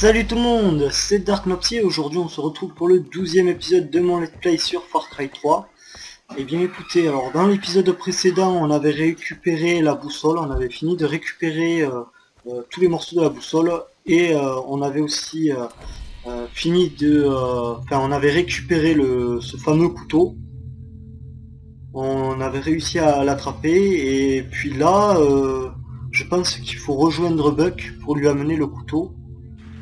Salut tout le monde, c'est Darknopsy et aujourd'hui on se retrouve pour le 12e épisode de mon let's play sur Far Cry 3. Et bien écoutez, alors dans l'épisode précédent on avait récupéré la boussole, on avait fini de récupérer tous les morceaux de la boussole et on avait aussi fini de... Enfin on avait récupéré ce fameux couteau. On avait réussi à l'attraper et puis là je pense qu'il faut rejoindre Buck pour lui amener le couteau.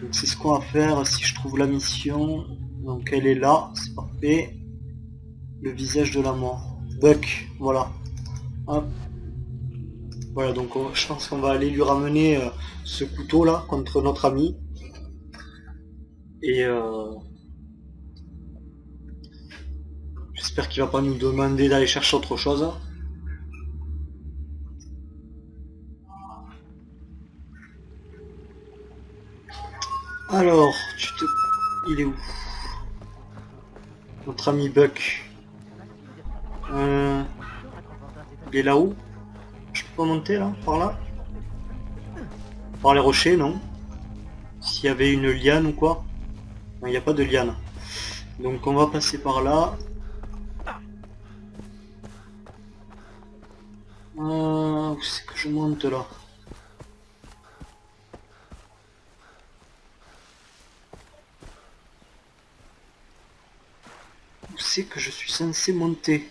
Donc c'est ce qu'on va faire si je trouve la mission. Donc elle est là, c'est parfait. Le visage de la mort. Buck, voilà. Hop. Voilà, donc je pense qu'on va aller lui ramener ce couteau là contre notre ami. Et j'espère qu'il va pas nous demander d'aller chercher autre chose. Alors, il est où? Notre ami Buck. Il est là-haut? Je peux pas monter là? Par là? Par les rochers, non? S'il y avait une liane ou quoi? Non, il n'y a pas de liane. Donc on va passer par là. Où c'est que je monte là? Où c'est que je suis censé monter?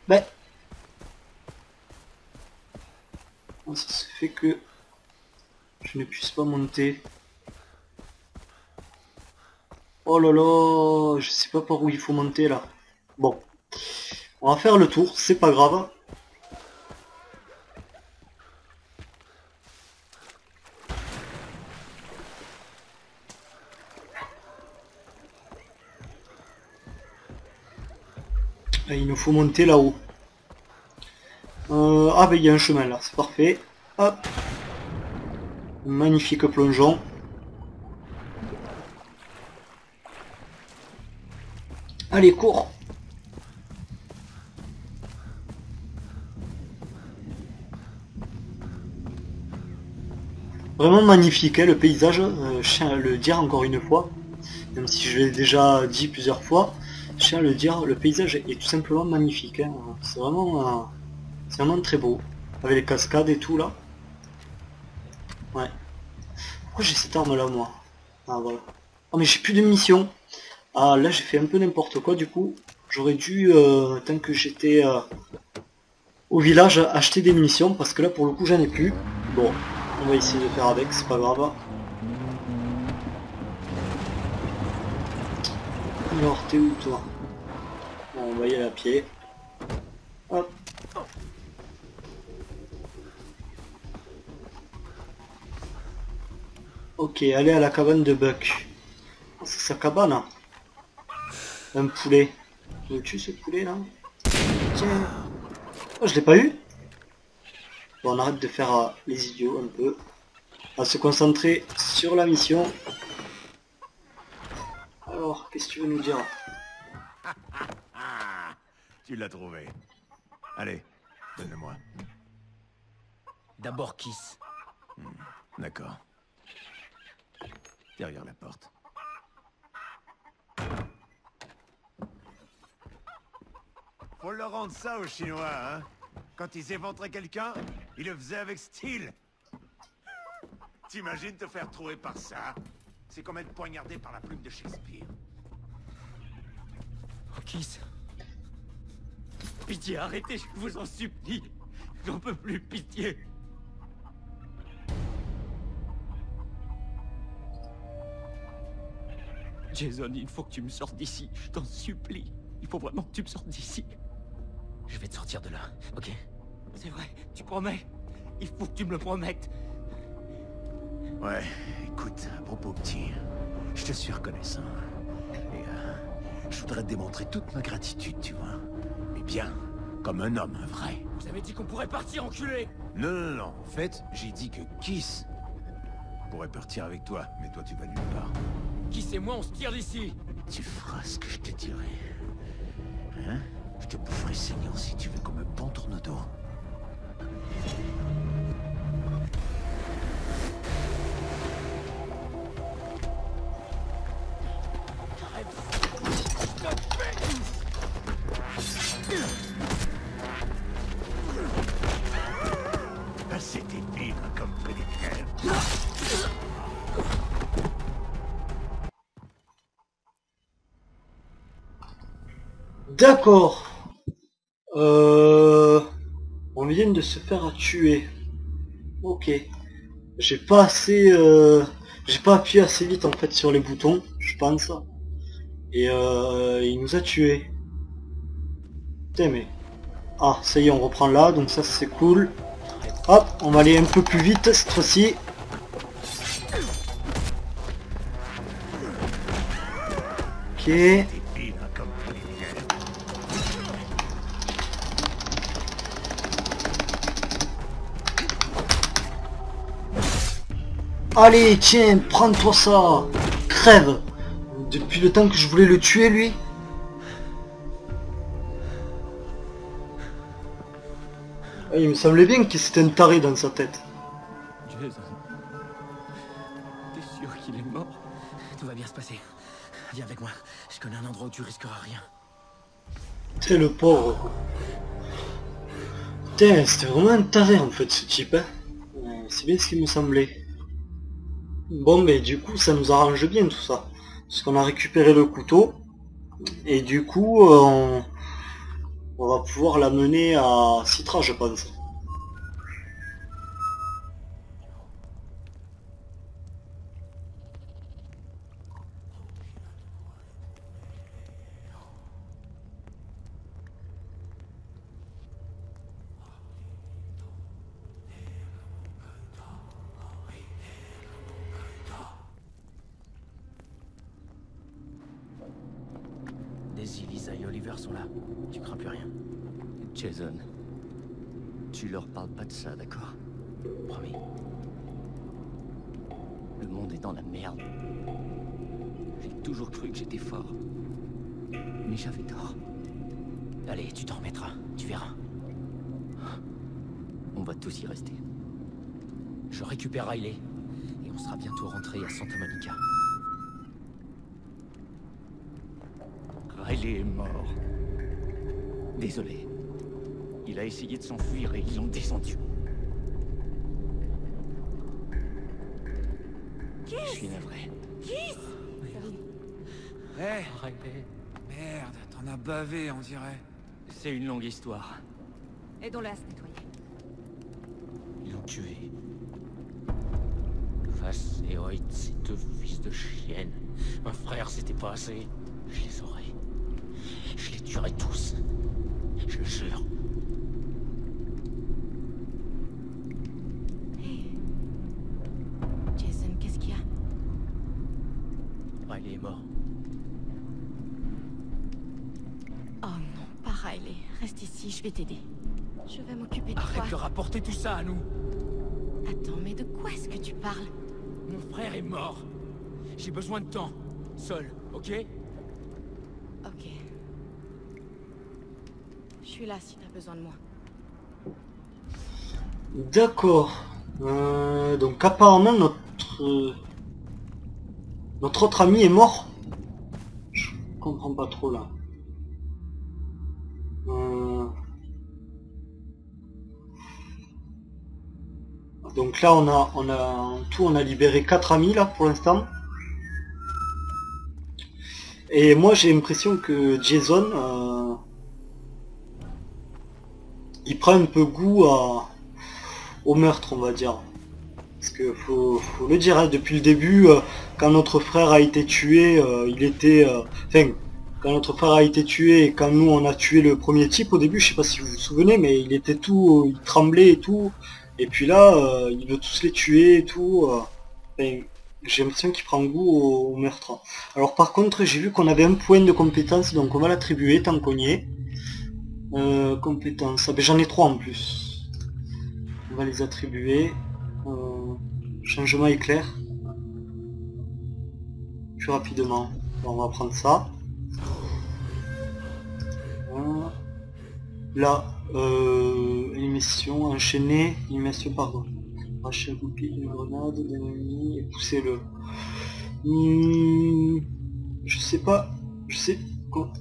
Ben... ça se fait que je ne puisse pas monter. Oh là là, je sais pas par où il faut monter là. Bon, on va faire le tour, c'est pas grave. Et il nous faut monter là-haut. Ah ben il y a un chemin là, c'est parfait. Hop. Magnifique plongeon. Allez, cours. Vraiment magnifique, hein, le paysage, je tiens à le dire encore une fois. Même si je l'ai déjà dit plusieurs fois, je tiens à le dire, le paysage est tout simplement magnifique. Hein. C'est vraiment très beau. Avec les cascades et tout là. Ouais. Pourquoi j'ai cette arme là moi? Ah voilà. Oh mais j'ai plus de munitions. Ah là j'ai fait un peu n'importe quoi du coup. J'aurais dû, tant que j'étais au village, acheter des munitions. Parce que là pour le coup j'en ai plus. Bon, on va essayer de faire avec, c'est pas grave. Alors t'es où toi? Bon, on va y aller à pied. Hop. Ok, allez à la cabane de Buck. Oh, c'est sa cabane hein. Un poulet. Veux-tu ce poulet là? Tiens. Oh, je l'ai pas eu? Bon, on arrête de faire les idiots un peu. On va se concentrer sur la mission. Alors, qu'est-ce que tu veux nous dire? Tu l'as trouvé. Allez, donne-le-moi. D'abord Kiss. D'accord. Derrière la porte. Faut leur rendre ça aux Chinois, hein. Quand ils éventraient quelqu'un, ils le faisaient avec style. T'imagines te faire trouver par ça? C'est comme être poignardé par la plume de Shakespeare. Oh, Kiss. Pitié, arrêtez, je vous en supplie. J'en peux plus, pitié. Jason, il faut que tu me sortes d'ici. Je t'en supplie. Il faut vraiment que tu me sortes d'ici. Je vais te sortir de là, ok? C'est vrai, tu promets? Il faut que tu me le promettes. Ouais, écoute, à propos petit, je te suis reconnaissant. Et je voudrais te démontrer toute ma gratitude, tu vois. Mais bien, comme un homme, un vrai. Vous avez dit qu'on pourrait partir, enculé! Non, non, non, en fait, j'ai dit que Kiss pourrait partir avec toi, mais toi tu vas nulle part. Kiss et moi, on se tire d'ici! Tu feras ce que je te dirai. Hein? Je te boufferai saignant si tu veux qu'on me pend tourne dos. Assez débile comme prédicateur. D'accord. On vient de se faire tuer. Ok. J'ai pas assez... J'ai pas appuyé assez vite en fait sur les boutons, je pense. Et il nous a tués. Putain mais... Ah, ça y est, on reprend là, donc ça c'est cool. Hop, on va aller un peu plus vite cette fois-ci. Ok. Débile comme prédicateur. Allez, tiens, prends-toi ça. Crève. Depuis le temps que je voulais le tuer, lui. Ah, il me semblait bien que c'était un taré dans sa tête. Jason. T'es sûr qu'il est mort? Tout va bien se passer. Viens avec moi. Je connais un endroit où tu risqueras rien. C'est le pauvre, quoi. Putain, c'était vraiment un taré en fait ce type, hein. C'est bien ce qui me semblait. Bon, mais du coup, ça nous arrange bien tout ça. Parce qu'on a récupéré le couteau. Et du coup, on va pouvoir l'amener à Citra, je pense. Daisy, Lisa et Oliver sont là. Tu crains plus rien. Jason, tu leur parles pas de ça, d'accord? Promis. Le monde est dans la merde. J'ai toujours cru que j'étais fort. Mais j'avais tort. Allez, tu t'en remettras, tu verras. On va tous y rester. Je récupère Riley, et on sera bientôt rentré à Santa Monica. Riley est mort. Désolé. Il a essayé de s'enfuir et ils l'ont descendu. Je suis navré. Hé, Riley, merde, t'en as bavé, on dirait. c'est une longue histoire. Aidons-la à se nettoyer. Ils l'ont tué. Face et Hoyt, ces deux fils de chienne. Un frère, c'était pas assez. Je les aurai. Je les tuerai tous. Je le jure. Hé. Jason, qu'est-ce qu'il y a? Riley est mort. Oh non, pas Riley. Reste ici, je vais t'aider. Je vais m'occuper de Arrête de toi. rapporter tout ça à nous. Attends, mais de quoi est-ce que tu parles? Mon frère est mort. J'ai besoin de temps. Seul, ok? Ok. Je suis là si t'as besoin de moi. D'accord. Donc apparemment notre autre ami est mort. Je comprends pas trop là. Donc là en tout on a libéré 4 amis là pour l'instant. Et moi j'ai l'impression que Jason il prend un peu goût au meurtre, on va dire. Parce que faut le dire, hein, depuis le début, quand notre frère a été tué, il était... Enfin, quand notre frère a été tué et quand nous on a tué le premier type au début, je sais pas si vous vous souvenez, mais il était tout... il tremblait et tout. Et puis là, il veut tous les tuer et tout. Enfin, j'ai l'impression qu'il prend goût au meurtre. Alors par contre, j'ai vu qu'on avait un point de compétence, donc on va l'attribuer tant qu'on y est. Compétences. Ah ben j'en ai 3 en plus. On va les attribuer. Changement éclair. Plus rapidement. Bon, on va prendre ça. Voilà. Là, émission enchaînée. Émission, pardon. Arracher un coupé d'une grenade d'ennemi et poussez-le. Je sais pas. Je sais quoi.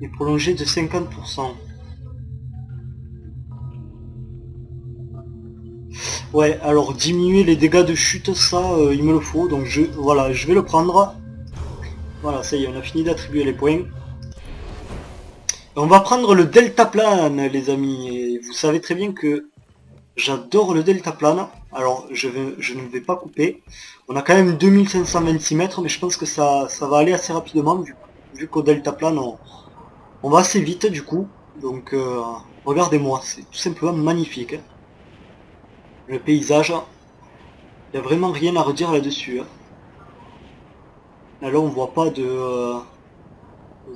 est prolongé de 50%. Ouais, alors diminuer les dégâts de chute, ça, il me le faut, donc voilà, je vais le prendre. Voilà, ça y est, on a fini d'attribuer les points. On va prendre le deltaplane, les amis, et vous savez très bien que j'adore le deltaplane. Alors, je ne vais pas couper. On a quand même 2526 mètres, mais je pense que ça va aller assez rapidement, vu qu'au deltaplane, on va assez vite, du coup. Donc, regardez-moi, c'est tout simplement magnifique. Le paysage, il n'y a vraiment rien à redire là-dessus. Là, on voit pas de...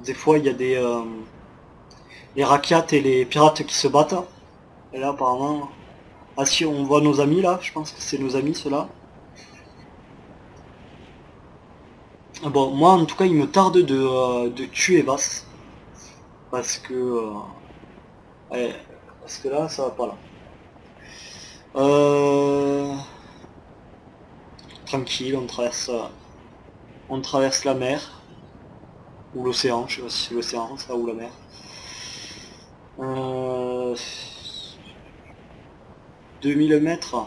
des fois, il y a des... les rakiats et les pirates qui se battent. Et là, apparemment... Ah si, on voit nos amis, là. Je pense que c'est nos amis, ceux-là. Bon, moi, en tout cas, il me tarde de tuer Vass. Parce que... ouais, parce que là, ça va pas, là. Tranquille, on traverse la mer. Ou l'océan, je sais pas si c'est l'océan, ça, ou la mer. 2000 mètres.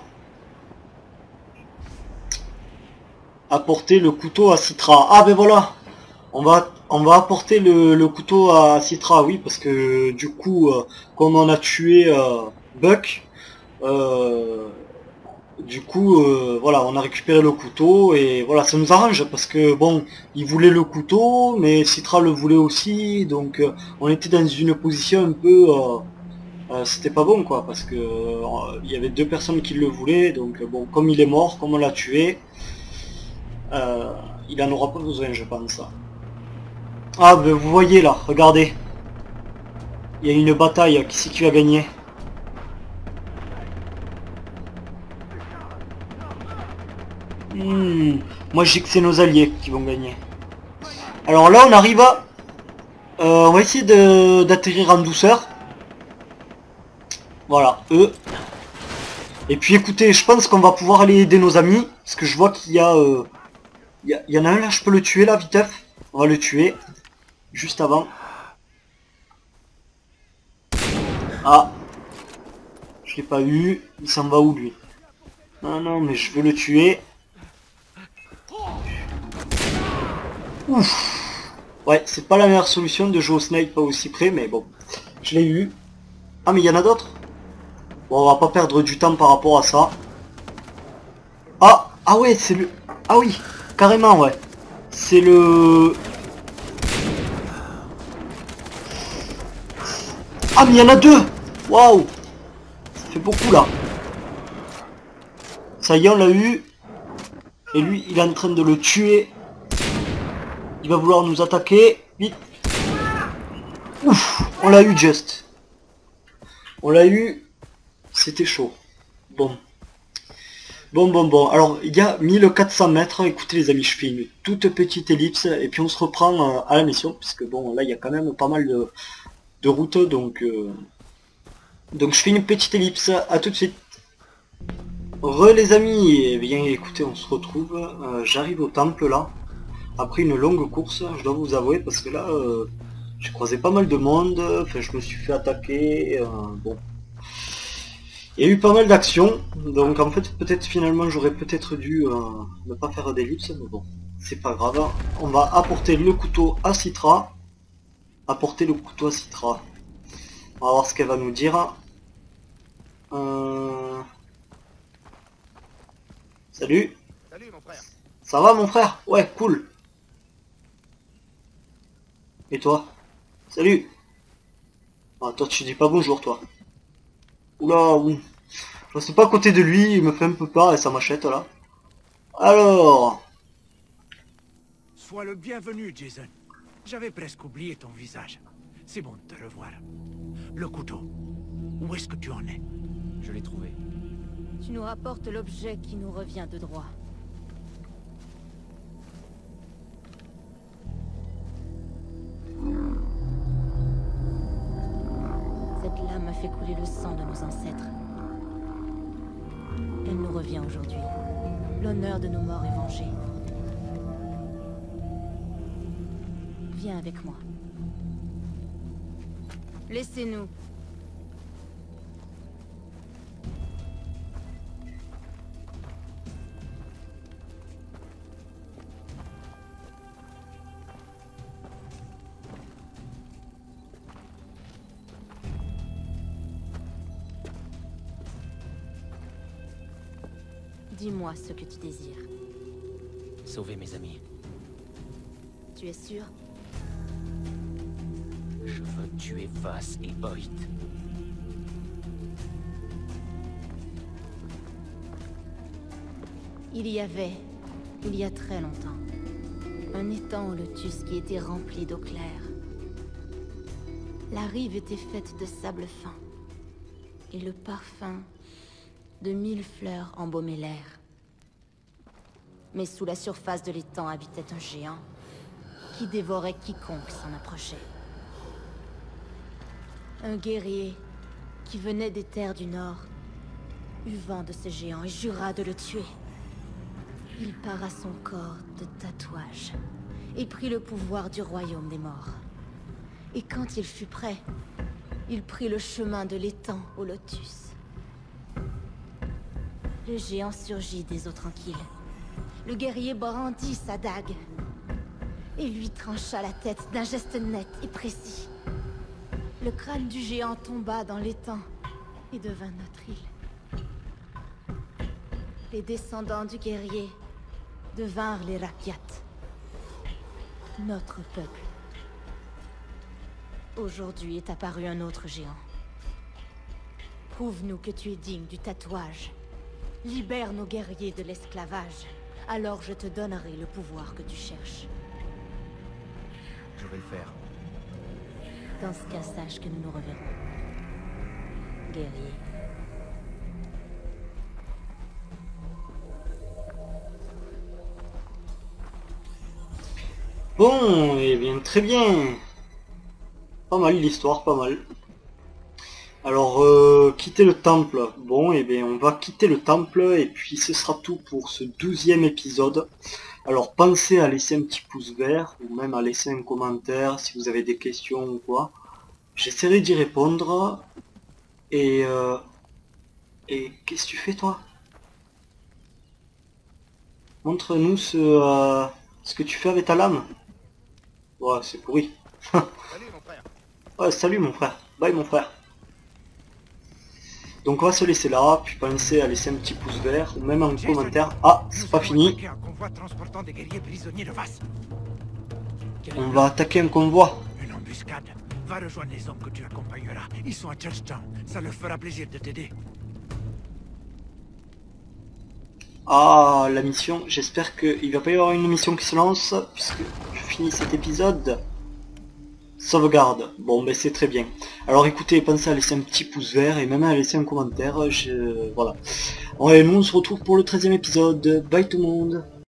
Apporter le couteau à Citra. Ah ben voilà, on va apporter le couteau à Citra, oui, parce que du coup, comme on a tué Buck, du coup, voilà, on a récupéré le couteau, et voilà, ça nous arrange, parce que bon, il voulait le couteau, mais Citra le voulait aussi, donc on était dans une position un peu... c'était pas bon, quoi, parce que il y avait deux personnes qui le voulaient, donc bon, comme il est mort, comme on l'a tué, il en aura pas besoin, je pense. Ah, ben vous voyez là, regardez. Il y a une bataille, qui c'est qui va gagner? Moi je dis que c'est nos alliés qui vont gagner. Alors là on arrive à... on va essayer d'atterrir en douceur. Voilà, eux. Et puis écoutez, je pense qu'on va pouvoir aller aider nos amis. Parce que je vois qu'il y a... il y en a un là, je peux le tuer là, viteuf. On va le tuer. Juste avant. Ah. Je l'ai pas eu. Il s'en va où lui? Non, non, mais je veux le tuer. Ouf. Ouais, c'est pas la meilleure solution de jouer au snipe pas aussi près, mais bon. Je l'ai eu. Ah, mais il y en a d'autres? Bon, on va pas perdre du temps par rapport à ça. Ah, ah ouais, c'est le... Ah oui, carrément, ouais. C'est le... Ah, mais il y en a deux. Waouh. Ça fait beaucoup, là. Ça y est, on l'a eu. Et lui, il est en train de le tuer. Il va vouloir nous attaquer. Vite. Ouf, on l'a eu, Just. On l'a eu. C'était chaud. Bon. Bon. Alors, il y a 1400 mètres. Écoutez, les amis, je fais une toute petite ellipse. Et puis, on se reprend à la mission. Puisque, bon, là, il y a quand même pas mal de routes. Donc, je fais une petite ellipse. À tout de suite. Les amis. Eh bien, écoutez, on se retrouve. J'arrive au temple, là. Après une longue course, je dois vous avouer. Parce que là, j'ai croisé pas mal de monde. Enfin, je me suis fait attaquer. Bon. Il y a eu pas mal d'actions, donc en fait peut-être finalement j'aurais peut-être dû ne pas faire d'ellipse, mais bon, c'est pas grave. On va apporter le couteau à Citra. Apporter le couteau à Citra. On va voir ce qu'elle va nous dire. Salut. Salut mon frère. Ça va mon frère? Ouais, cool. Et toi? Salut. Ah, toi tu dis pas bonjour toi. Oula, oui. Je sais pas à côté de lui, il me fait un peu peur et sa machette là. Alors... Sois le bienvenu, Jason. J'avais presque oublié ton visage. C'est bon de te revoir. Le couteau. Où est-ce que tu en es? Je l'ai trouvé. Tu nous rapportes l'objet qui nous revient de droit. Cette lame a fait couler le sang de nos ancêtres. Elle nous revient aujourd'hui. L'honneur de nos morts est vengé. Viens avec moi. Laissez-nous. Dis-moi ce que tu désires. Sauver mes amis. Tu es sûr? Je veux tuer Vaas et Hoyt. Il y a très longtemps, un étang au lotus qui était rempli d'eau claire. La rive était faite de sable fin, et le parfum de 1000 fleurs embaumait l'air. Mais sous la surface de l'étang habitait un géant qui dévorait quiconque s'en approchait. Un guerrier qui venait des terres du Nord eut vent de ce géant et jura de le tuer. Il para son corps de tatouages et prit le pouvoir du royaume des morts. Et quand il fut prêt, il prit le chemin de l'étang au lotus. Le géant surgit des eaux tranquilles. Le guerrier brandit sa dague et lui trancha la tête d'un geste net et précis. Le crâne du géant tomba dans l'étang et devint notre île. Les descendants du guerrier devinrent les Rakyat, notre peuple. Aujourd'hui est apparu un autre géant. Prouve-nous que tu es digne du tatouage. Libère nos guerriers de l'esclavage. Alors je te donnerai le pouvoir que tu cherches. Je vais le faire. Dans ce cas, sache que nous nous reverrons. Guerrier. Bon, et bien très bien. Pas mal l'histoire, pas mal. Alors, quitter le temple. Bon, et bien on va quitter le temple et puis ce sera tout pour ce 12e épisode. Alors pensez à laisser un petit pouce vert ou même à laisser un commentaire si vous avez des questions ou quoi. J'essaierai d'y répondre. Et qu'est-ce que tu fais toi? Montre-nous ce que tu fais avec ta lame. Ouais, c'est pourri. Salut mon frère. Ouais, salut mon frère. Bye mon frère. Donc on va se laisser là, puis pensez à laisser un petit pouce vert ou même un commentaire. Ah, c'est pas fini. Un convoi transportant des guerriers prisonniers de Vaas. On va attaquer un convoi. Une embuscade. Va rejoindre les hommes que tu accompagneras. Ils sont à Churchtown. Ça leur fera plaisir de t'aider. Ah, la mission. J'espère qu'il va pas y avoir une mission qui se lance, puisque je finis cet épisode. Sauvegarde. Bon, ben c'est très bien. Alors écoutez, pensez à laisser un petit pouce vert et même à laisser un commentaire. Voilà. Et nous on se retrouve pour le 13e épisode. Bye tout le monde.